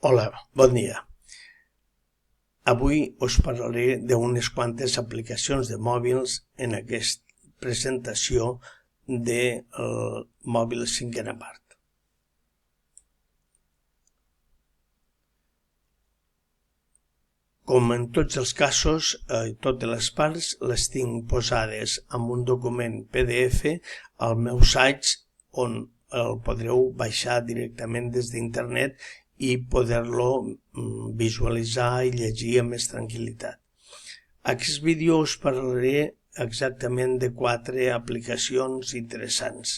Hola, bon dia. Avui us parlaré d'unes quantes aplicacions de mòbils en aquesta presentació del mòbil cinquena part. Com en tots els casos, totes les parts les tinc posades en un document PDF al meu site on el podreu baixar directament des d'internet i poder-lo visualitzar i llegir amb més tranquil·litat. A aquest vídeo us parlaré exactament de 4 aplicacions interessants.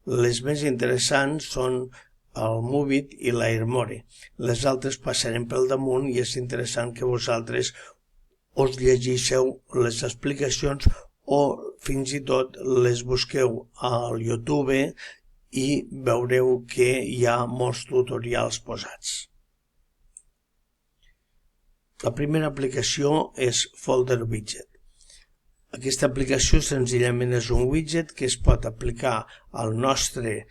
Les més interessants són el Moovit i l'Airmore. Les altres passarem pel damunt i és interessant que vosaltres us llegíssiu les explicacions o fins i tot les busqueu al YouTube i veureu que hi ha molts tutorials posats. La primera aplicació és Folder Widget. Aquesta aplicació senzillament és un widget que es pot aplicar al nostre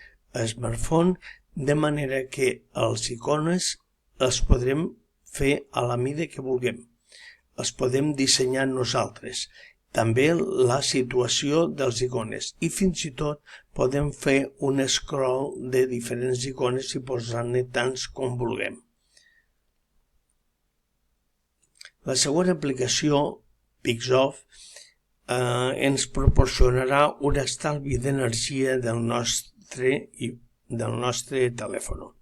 smartphone de manera que els icones els podrem fer a la mida que vulguem. Els podem dissenyar nosaltres. També la situació dels icones i fins i tot podem fer un scroll de diferents icones i posar-ne tants com vulguem. La següent aplicació, Pixoff, ens proporcionarà un estalvi d'energia del nostre telèfon.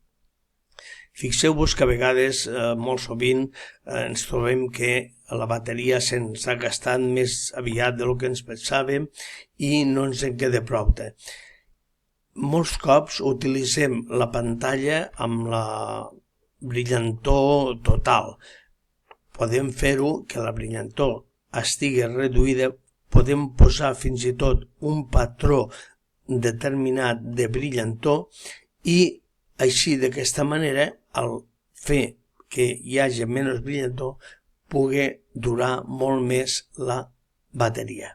Fixeu-vos que a vegades, molt sovint, ens trobem que la bateria se'ns ha gastat més aviat del que ens pensàvem i no ens en queda prou. Molts cops utilitzem la pantalla amb la brillantor total. Podem fer-ho que la brillantor estigui reduïda, podem posar fins i tot un patró determinat de brillantor i així d'aquesta manera, al fer que hi hagi menys brillantor, pugui durar molt més la bateria.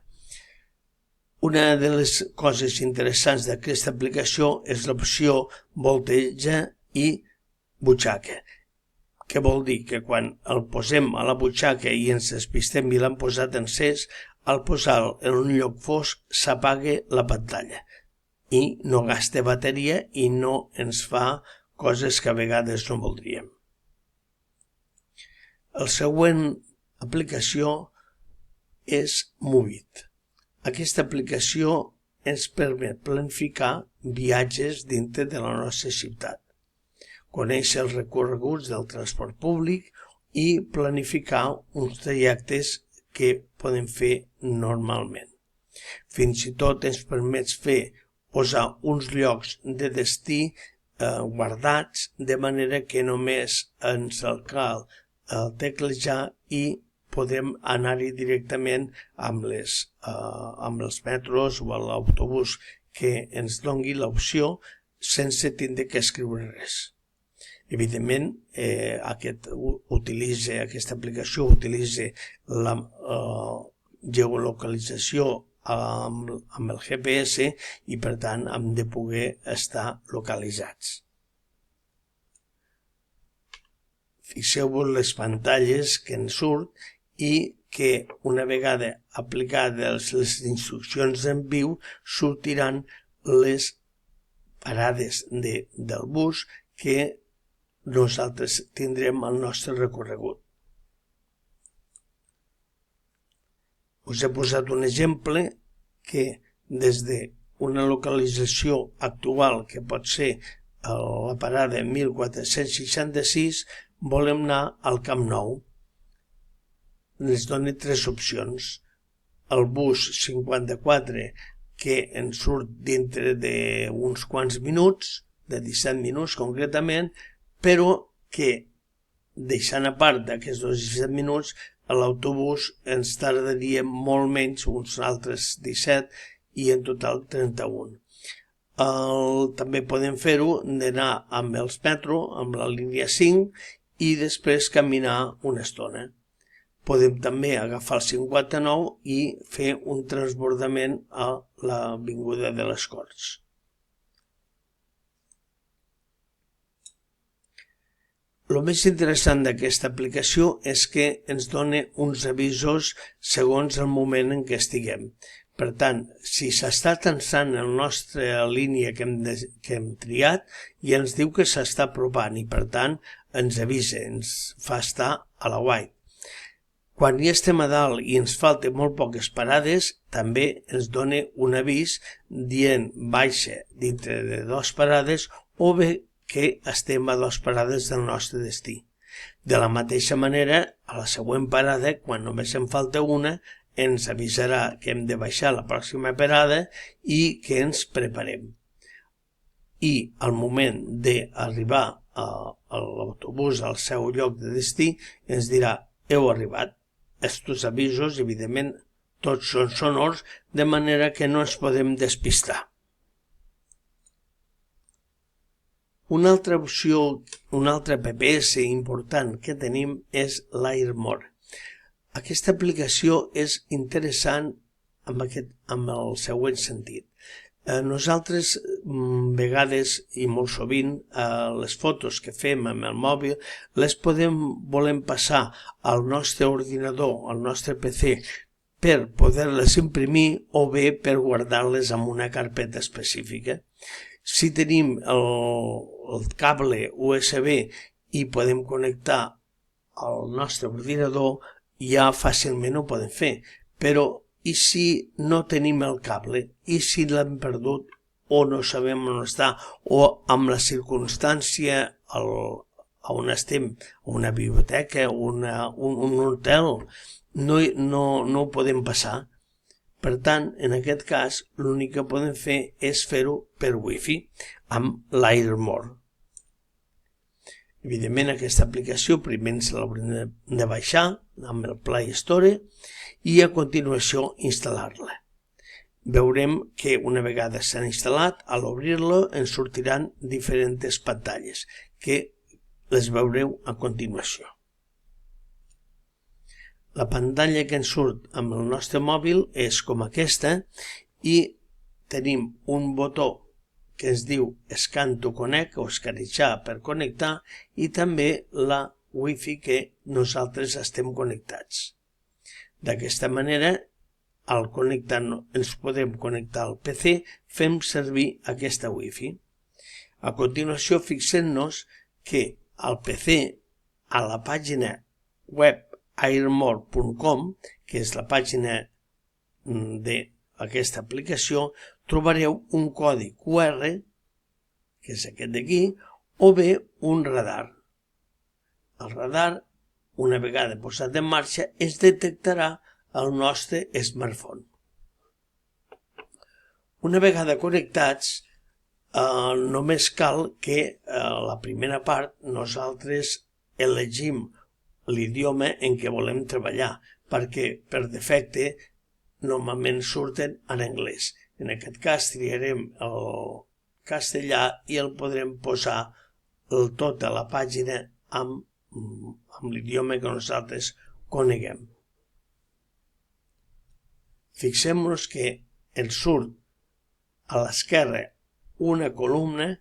Una de les coses interessants d'aquesta aplicació és l'opció volteja i butxaca. Què vol dir? Que quan el posem a la butxaca i ens despistem i l'hem posat encès, al posar-lo en un lloc fosc s'apaga la pantalla i no gasta bateria i no ens fa coses que a vegades no voldríem. La següent aplicació és Moovit. Aquesta aplicació ens permet planificar viatges dintre de la nostra ciutat, conèixer els recorreguts del transport públic i planificar uns trajectes que podem fer normalment. Fins i tot ens permet posar uns llocs de destí guardats de manera que només ens el cal teclejar i podem anar-hi directament amb els metros o l'autobús que ens doni l'opció sense tindre que escriure res. Evidentment, aquesta aplicació utilitza la geolocalització amb el GPS i per tant hem de poder estar localitzats. Fixeu-vos les pantalles que ens surt i que una vegada aplicades les instruccions en viu sortiran les parades del bus que nosaltres tindrem al nostre recorregut. Us he posat un exemple que des d'una localització actual que pot ser la parada 1466 volem anar al Camp Nou. Ens dona 3 opcions. El bus 54 que ens surt dintre d'uns quants minuts, de 17 minuts concretament, però que, deixant a part d'aquests 17 minuts, l'autobús ens tardaria molt menys, uns altres 17, i en total 31. També podem fer-ho d'anar amb els metro, amb la línia 5, i després caminar una estona. Podem també agafar el 59 i fer un transbordament a l'avinguda de les Corts. El més interessant d'aquesta aplicació és que ens dona uns avisos segons el moment en què estiguem. Per tant, si s'està tensant la nostra línia que hem triat, ja ens diu que s'està apropant i, per tant, ens avisa, ens fa estar a la guai. Quan ja estem a dalt i ens falten molt poques parades, també ens dona un avís dient baixa dintre de 2 parades o bé que estem a 2 parades del nostre destí. De la mateixa manera, a la següent parada, quan només en falta una, ens avisarà que hem de baixar a la pròxima parada i que ens preparem. I al moment d'arribar a l'autobús al seu lloc de destí, ens dirà heu arribat. Estos avisos, evidentment, tots són sonors, de manera que no ens podem despistar. Una altra opció, un altre PPS important que tenim és l'AirMore. Aquesta aplicació és interessant amb el següent sentit. Nosaltres, vegades i molt sovint, les fotos que fem amb el mòbil les volem passar al nostre ordinador, al nostre PC, per poder-les imprimir o bé per guardar-les en una carpeta específica. Si tenim el cable USB i podem connectar al nostre ordinador, ja fàcilment ho podem fer, però i si no tenim el cable, i si l'hem perdut o no sabem on està, o amb la circumstància on estem, una biblioteca, un hotel, no ho podem passar. Per tant, en aquest cas, l'únic que podem fer és fer-ho per Wi-Fi amb l'AirMore. Evidentment, aquesta aplicació primer ens l'haurem de baixar amb el Play Store i a continuació instal·lar-la. Veurem que una vegada s'ha instal·lat, a l'obrir-lo ens sortiran diferents pantalles que les veureu a continuació. La pantalla que ens surt amb el nostre mòbil és com aquesta i tenim un botó que es diu Scan to Connect o escanejar per connectar i també la Wi-Fi que nosaltres estem connectats. D'aquesta manera, al connectar ens podem connectar al PC, fem servir aquesta Wi-Fi. A continuació, fixem-nos que al PC, a la pàgina web airmore.com, que és la pàgina d'aquesta aplicació, trobareu un codi QR, que és aquest d'aquí, o bé un radar. El radar, una vegada posat en marxa, es detectarà el nostre smartphone. Una vegada connectats, només cal que a la primera part nosaltres elegim l'idioma en què volem treballar, perquè per defecte normalment surten en anglès. En aquest cas triarem el castellà i el podrem posar tota la pàgina amb l'idioma que nosaltres coneguem. Fixem-nos que ens surt a l'esquerra una columna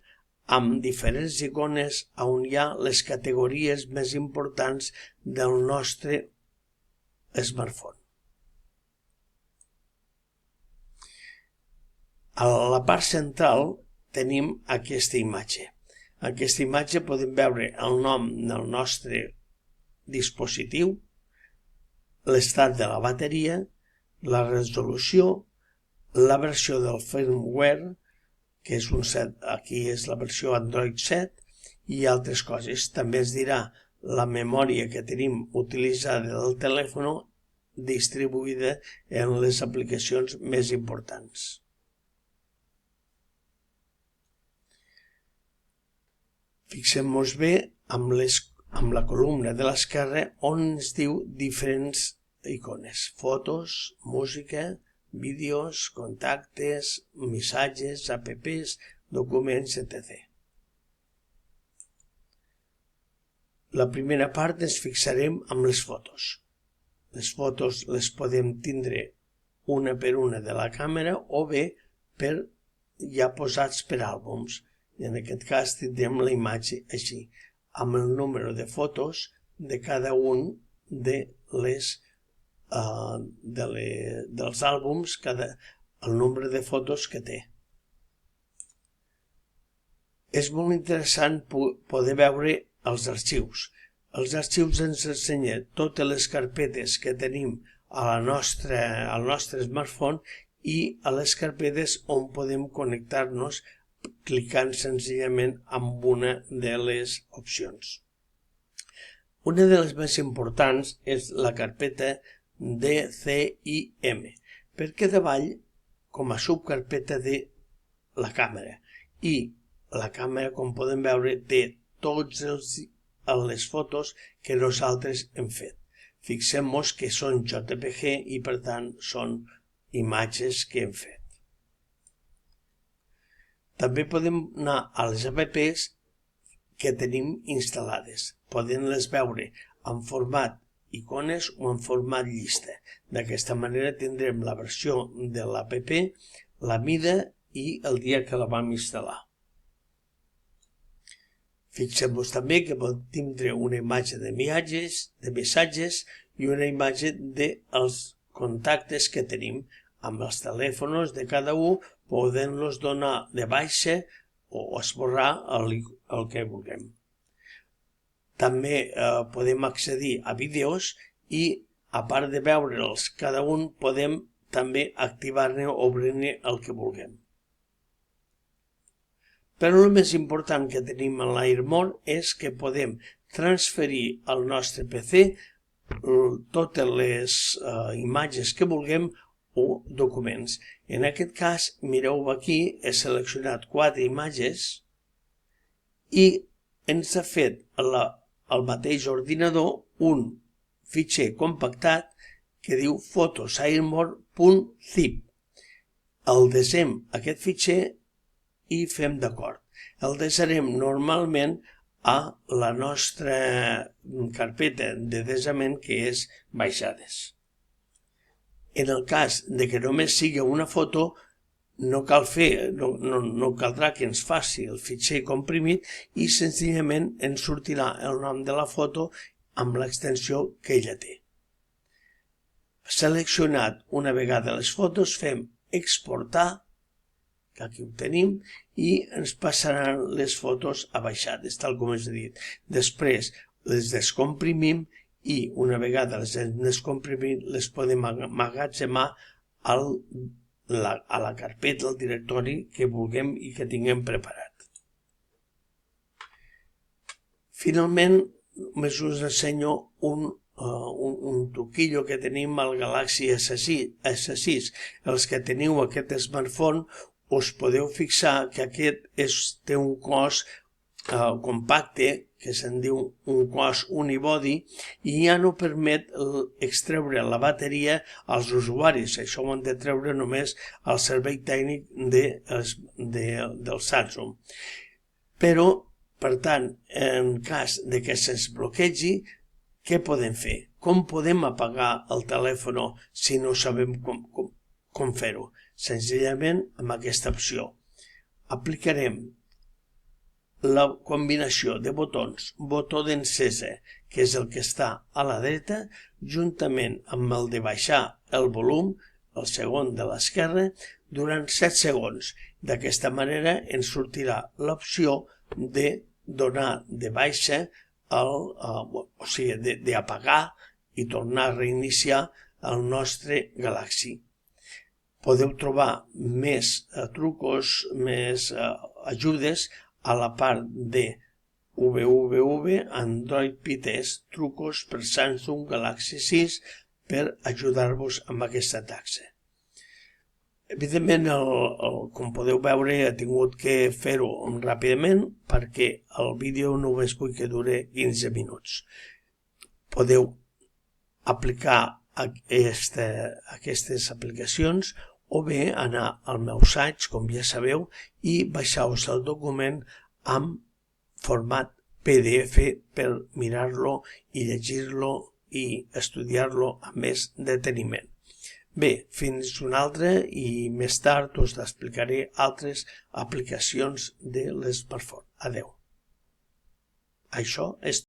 amb diferents icones on hi ha les categories més importants del nostre smartphone. A la part central tenim aquesta imatge. En aquesta imatge podem veure el nom del nostre dispositiu, l'estat de la bateria, la resolució, la versió del firmware, que és aquí és la versió Android 7, i altres coses. També ens dirà la memòria que tenim utilitzada del telèfon distribuïda en les aplicacions més importants. Fixem-nos bé amb la columna de l'esquerra on ens diu diferents icones, fotos, música, vídeos, contactes, missatges, apps, documents, etc. La primera part ens fixarem amb les fotos. Les fotos les podem tindre una per una de la càmera o bé ja posats per àlbums. I en aquest cas tindrem la imatge així. amb el número de fotos de cada un dels àlbums, el nombre de fotos que té. És molt interessant poder veure els arxius. Els arxius ens ensenyen totes les carpetes que tenim al nostre smartphone i a les carpetes on podem connectar-nos clicant senzillament amb una de les opcions. Una de les més importants és la carpeta DCIM, perquè davall com a subcarpeta de la càmera, i la càmera, com podem veure, té totes les fotos que nosaltres hem fet. Fixem-nos que són JPG i per tant són imatges que hem fet. També podem anar a les apps que tenim instal·lades. Podem-les veure en format icones o en format llista. D'aquesta manera tindrem la versió de l'app, la mida i el dia que la vam instal·lar. Fixem-nos també que podem tindre una imatge de missatges i una imatge dels contactes que tenim. Amb els telèfons de cada un podem-los donar de baixa o esborrar el que vulguem. També podem accedir a vídeos i, a part de veure'ls cada un, podem també activar-ne o obrir-ne el que vulguem. Però el més important que tenim en l'AirMore és que podem transferir al nostre PC totes les imatges que vulguem o documents. En aquest cas, mireu aquí, he seleccionat 4 imatges i ens ha fet al mateix ordinador un fitxer compactat que diu photosairmore.zip. El desem aquest fitxer i fem d'acord. El desarem normalment a la nostra carpeta de desament, que és baixades. En el cas de que només sigui una foto, no caldrà que ens faci el fitxer comprimit i senzillament ens sortirà el nom de la foto amb l'extensió que ella té. Seleccionat una vegada les fotos, fem exportar, que aquí ho tenim, i ens passaran les fotos a baixades, tal com us he dit. Després les descomprimim i una vegada les hem descomprimit les podem emmagatzemar a la carpeta, al directori que vulguem i que tinguem preparat. Finalment, només us ensenyo un truquillo que tenim al Galaxy S6. Els que teniu aquest smartphone us podeu fixar que aquest té un cos compacte, que se'n diu un cos unibody, i ja no permet extreure la bateria als usuaris. Això ho han de treure només al servei tècnic del Samsung. Però, per tant, en cas de que se'ns bloquegi, què podem fer? Com podem apagar el telèfon si no sabem com fer-ho? Senzillament amb aquesta opció. Aplicarem la combinació de botons, botó d'encesa, que és el que està a la dreta, juntament amb el de baixar el volum, el segon de l'esquerra, durant 7 segons. D'aquesta manera ens sortirà l'opció de donar de baixa, o sigui, d'apagar i tornar a reiniciar el nostre Galaxy. Podeu trobar més trucos, més ajudes a la part de www Android PTS, trucos per Samsung Galaxy 6 per ajudar-vos amb aquesta taxa. Evidentment, com podeu veure, he tingut que fer-ho ràpidament perquè el vídeo només vull que dure 15 minuts. Podeu aplicar aquestes aplicacions o bé anar al meu site, com ja sabeu, i baixar-vos el document amb format PDF per mirar-lo i llegir-lo i estudiar-lo amb més deteniment. Bé, fins un altre i més tard us explicaré altres aplicacions de l'smartphone. Adeu. Això és